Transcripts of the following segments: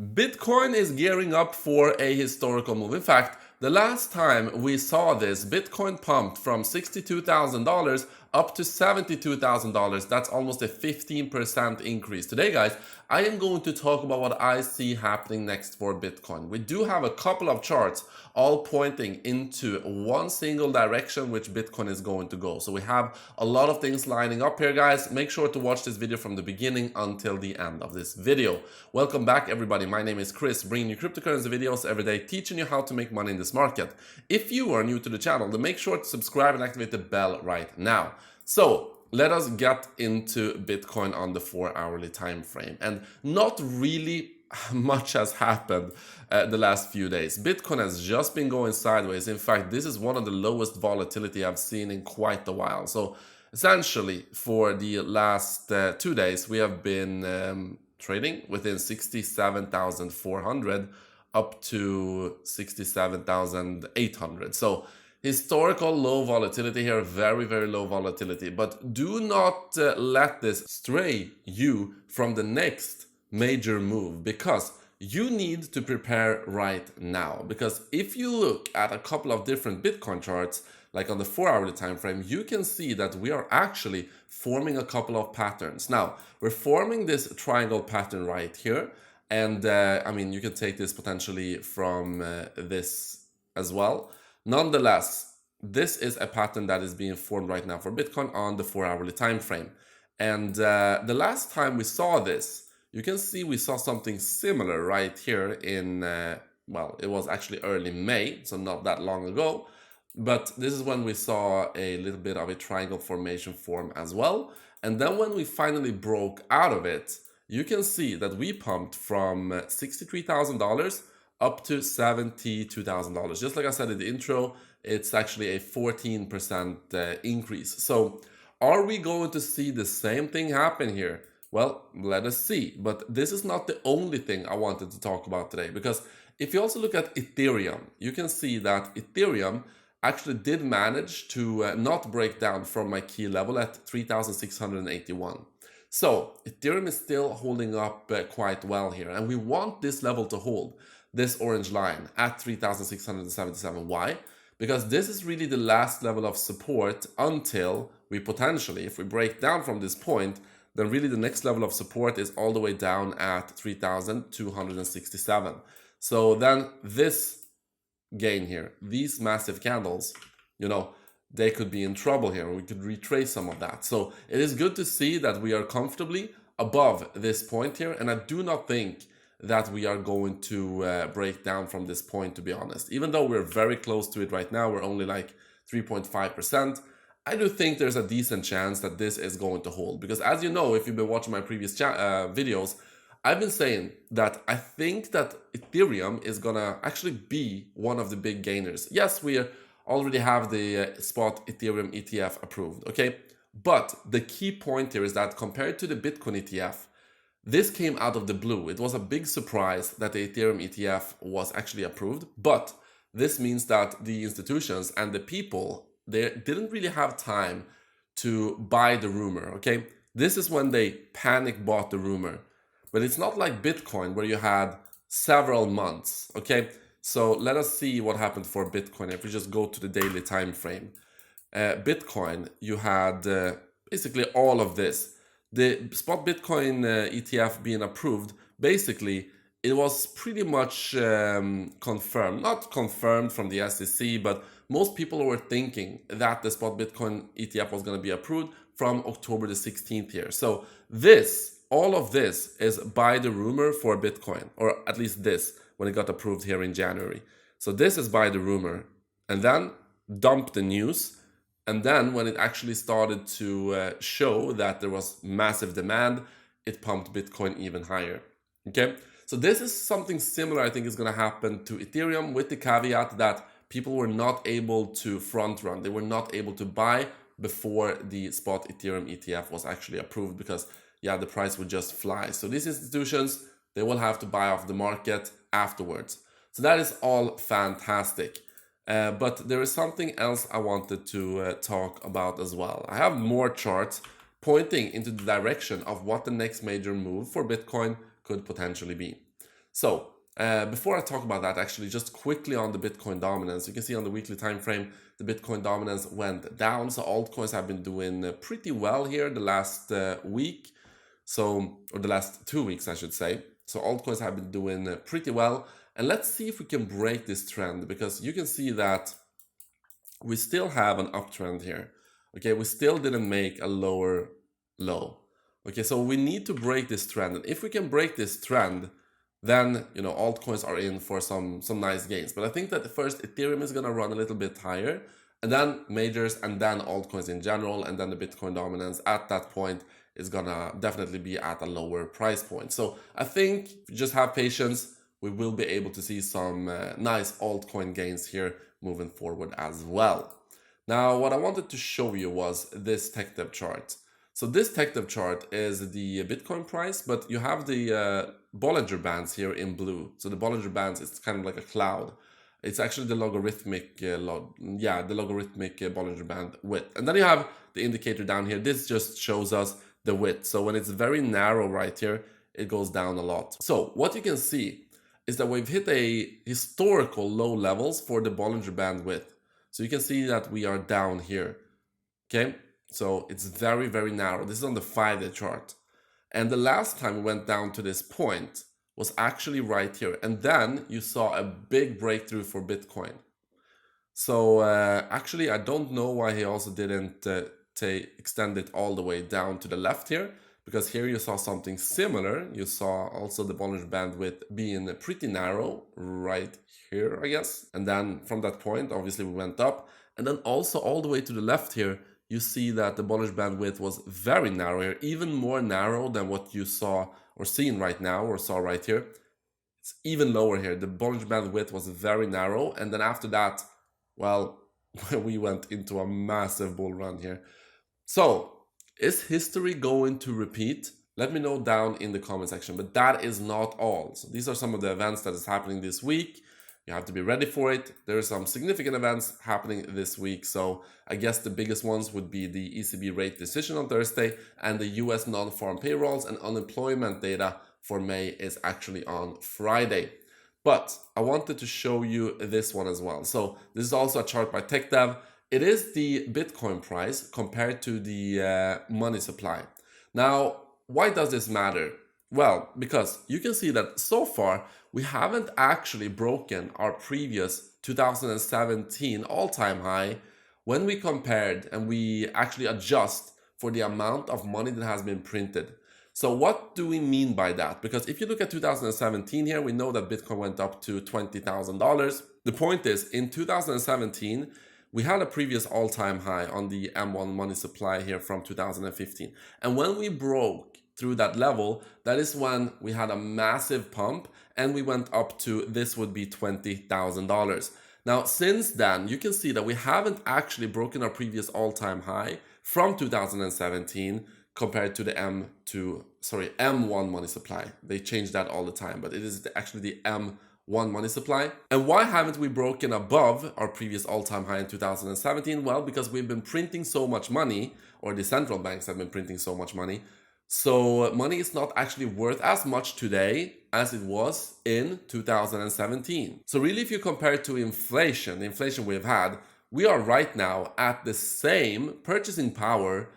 Bitcoin is gearing up for a historical move. In fact, the last time we saw this, Bitcoin pumped from $62,000 up to $72,000. That's almost a 15% increase. Today, guys, I am going to talk about what I see happening next for Bitcoin. We do have a couple of charts all pointing into one single direction which Bitcoin is going to go. So we have a lot of things lining up here, guys. Make sure to watch this video from the beginning until the end of this video. Welcome back, everybody. My name is Chris, bringing you cryptocurrency videos every day, teaching you how to make money in this market. If you are new to the channel, then make sure to subscribe and activate the bell right now. So let us get into Bitcoin on the 4-hourly time frame. And not really much has happened the last few days. Bitcoin has just been going sideways. In fact, this is one of the lowest volatility I've seen in quite a while. So essentially, for the last 2 days, we have been trading within 67,400 up to 67,800. So historical low volatility here, very, very low volatility. But do not let this stray you from the next major move, because you need to prepare right now. Because if you look at a couple of different Bitcoin charts, like on the 4-hourly time frame, you can see that we are actually forming a couple of patterns. Now, we're forming this triangle pattern right here. And I mean, you can take this potentially from this as well. Nonetheless, this is a pattern that is being formed right now for Bitcoin on the 4-hourly time frame. And the last time we saw this, you can see we saw something similar right here in, well, it was actually early May, so not that long ago. But this is when we saw a little bit of a triangle formation form as well. And then when we finally broke out of it, you can see that we pumped from $63,000 up to $72,000. Just like I said in the intro, it's actually a 14% increase. So are we going to see the same thing happen here? Well, let us see. But this is not the only thing I wanted to talk about today, because if you also look at Ethereum, you can see that Ethereum actually did manage to not break down from my key level at 3,681. So Ethereum is still holding up quite well here, and we want this level to hold, this orange line at 3,677. Why? Because this is really the last level of support until we potentially, if we break down from this point, then really the next level of support is all the way down at 3,267. So then this gain here, these massive candles, you know, they could be in trouble here. We could retrace some of that. So it is good to see that we are comfortably above this point here. And I do not think that we are going to break down from this point, to be honest. Even though we're very close to it right now, we're only like 3.5%. I do think there's a decent chance that this is going to hold. Because as you know, if you've been watching my previous videos, I've been saying that I think that Ethereum is gonna actually be one of the big gainers. Yes, we already have the spot Ethereum ETF approved, okay? But the key point here is that compared to the Bitcoin ETF, this came out of the blue. It was a big surprise that the Ethereum ETF was actually approved, but this means that the institutions and the people, they didn't really have time to buy the rumor, okay? This is when they panic bought the rumor. But it's not like Bitcoin where you had several months, okay? So let us see what happened for Bitcoin. If we just go to the daily time frame. Bitcoin, you had basically all of this. The spot Bitcoin ETF being approved, basically, it was pretty much confirmed. Not confirmed from the SEC, but most people were thinking that the spot Bitcoin ETF was going to be approved from October the 16th here. So all of this is by the rumor for Bitcoin, or at least this, when it got approved here in January. So this is by the rumor, and then dump the news. And then when it actually started to show that there was massive demand, it pumped Bitcoin even higher, okay? So this is something similar I think is going to happen to Ethereum, with the caveat that people were not able to front run. They were not able to buy before the spot Ethereum ETF was actually approved, because yeah, the price would just fly. So these institutions, they will have to buy off the market afterwards. So that is all fantastic. But there is something else I wanted to talk about as well. I have more charts pointing into the direction of what the next major move for Bitcoin could potentially be. So before I talk about that, actually, just quickly on the Bitcoin dominance, you can see on the weekly time frame, the Bitcoin dominance went down. So altcoins have been doing pretty well here the last week. So, or the last 2 weeks, I should say. So altcoins have been doing pretty well. And let's see if we can break this trend, because you can see that we still have an uptrend here. Okay, we still didn't make a lower low. Okay, so we need to break this trend. And if we can break this trend, then altcoins are in for some nice gains. But I think that first Ethereum is gonna run a little bit higher, and then majors, and then altcoins in general, and then the Bitcoin dominance at that point is gonna definitely be at a lower price point. So I think if you just have patience, we will be able to see some nice altcoin gains here moving forward as well. Now, what I wanted to show you was this tech dev chart. So this tech dev chart is the Bitcoin price, but you have the Bollinger Bands here in blue. So the Bollinger Bands is kind of like a cloud. It's actually the logarithmic, the logarithmic Bollinger Band width. And then you have the indicator down here. This just shows us the width. So when it's very narrow right here, it goes down a lot. So what you can see is that we've hit a historical low levels for the Bollinger Band width. So you can see that we are down here. Okay, so it's very, very narrow. This is on the 5-day chart. And the last time we went down to this point was actually right here. And then you saw a big breakthrough for Bitcoin. So actually, I don't know why he also didn't extend it all the way down to the left here, because here you saw something similar. You saw also the Bollinger Band width being pretty narrow right here, I guess. And then from that point, obviously we went up. And then also all the way to the left here, you see that the Bollinger Band width was very narrow here, even more narrow than what you saw or seen right now or saw right here. It's even lower here. The Bollinger Band width was very narrow. And then after that, well, we went into a massive bull run here. So, is history going to repeat? Let me know down in the comment section, but that is not all. So these are some of the events that is happening this week. You have to be ready for it. There are some significant events happening this week. So I guess the biggest ones would be the ECB rate decision on Thursday, and the US non-farm payrolls and unemployment data for May is actually on Friday. But I wanted to show you this one as well. So this is also a chart by TechDev. It is the Bitcoin price compared to the money supply. Now, why does this matter? Well, because you can see that so far, we haven't actually broken our previous 2017 all-time high when we compared and we actually adjust for the amount of money that has been printed. So what do we mean by that? Because if you look at 2017 here, we know that Bitcoin went up to $20,000. The point is, in 2017, we had a previous all-time high on the M1 money supply here from 2015. And when we broke through that level, that is when we had a massive pump and we went up to, this would be $20,000. Now, since then, you can see that we haven't actually broken our previous all-time high from 2017 compared to the M1 money supply. They change that all the time, but it is actually the M1 money supply. And why haven't we broken above our previous all-time high in 2017? Well, because we've been printing so much money, or the central banks have been printing so much money. So money is not actually worth as much today as it was in 2017. So really, if you compare it to inflation, the inflation we've had, we are right now at the same purchasing power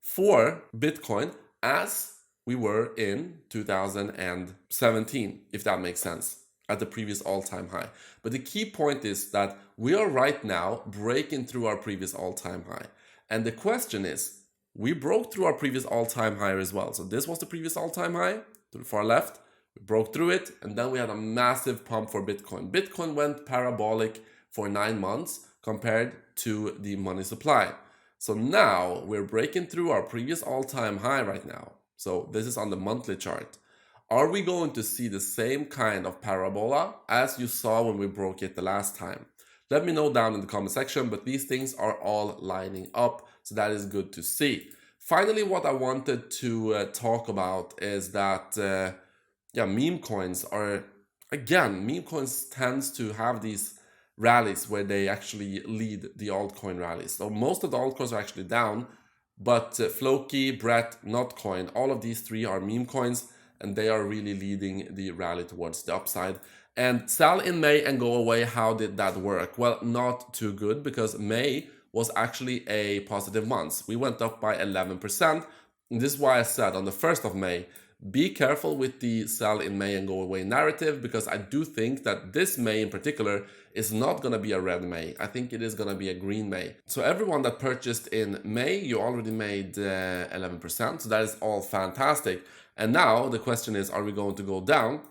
for Bitcoin as we were in 2017, if that makes sense, at the previous all-time high. But the key point is that we are right now breaking through our previous all-time high. And the question is, we broke through our previous all-time high as well. So this was the previous all-time high to the far left. We broke through it, and then we had a massive pump for Bitcoin. Bitcoin went parabolic for 9 months compared to the money supply. So now we're breaking through our previous all-time high right now. So this is on the monthly chart. Are we going to see the same kind of parabola as you saw when we broke it the last time? Let me know down in the comment section, but these things are all lining up, so that is good to see. Finally, what I wanted to talk about is that, meme coins are, again, meme coins tends to have these rallies where they actually lead the altcoin rallies. So most of the altcoins are actually down, but Floki, Brett, Notcoin, all of these three are meme coins, and they are really leading the rally towards the upside. And sell in May and go away, how did that work? Well, not too good, because May was actually a positive month. We went up by 11%. And this is why I said on the 1st of May, be careful with the sell in May and go away narrative, because I do think that this May in particular is not going to be a red May. I think it is going to be a green May. So everyone that purchased in May, you already made 11%. So that is all fantastic. And now the question is, are we going to go down?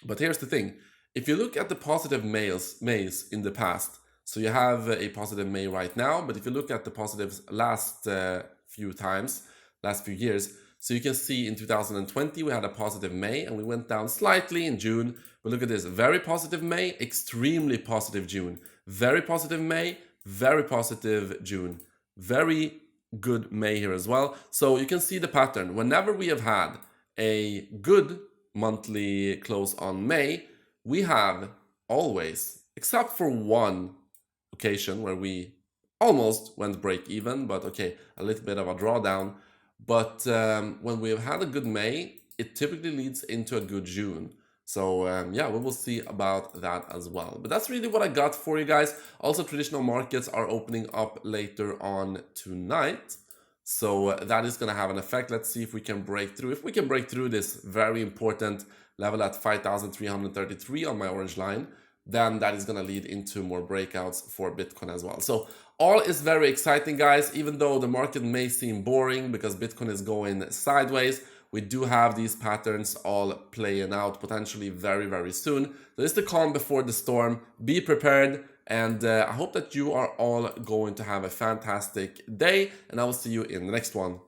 But here's the thing. If you look at the positive Mays in the past, so you have a positive May right now, but if you look at the positives last few years, so you can see in 2020 we had a positive May and we went down slightly in June. But look at this, very positive May, extremely positive June, very positive May, very positive June, very good May here as well. So you can see the pattern. Whenever we have had a good monthly close on May, we have always, except for one occasion where we almost went break even, but okay, a little bit of a drawdown. But when we have had a good May, it typically leads into a good June. So yeah, we will see about that as well. But that's really what I got for you guys. Also, traditional markets are opening up later on tonight. So that is going to have an effect. Let's see if we can break through. If we can break through this very important level at 5,333 on my orange line, then that is going to lead into more breakouts for Bitcoin as well. So all is very exciting, guys. Even though the market may seem boring because Bitcoin is going sideways, we do have these patterns all playing out potentially very, very soon. So it's the calm before the storm. Be prepared. And I hope that you are all going to have a fantastic day. And I will see you in the next one.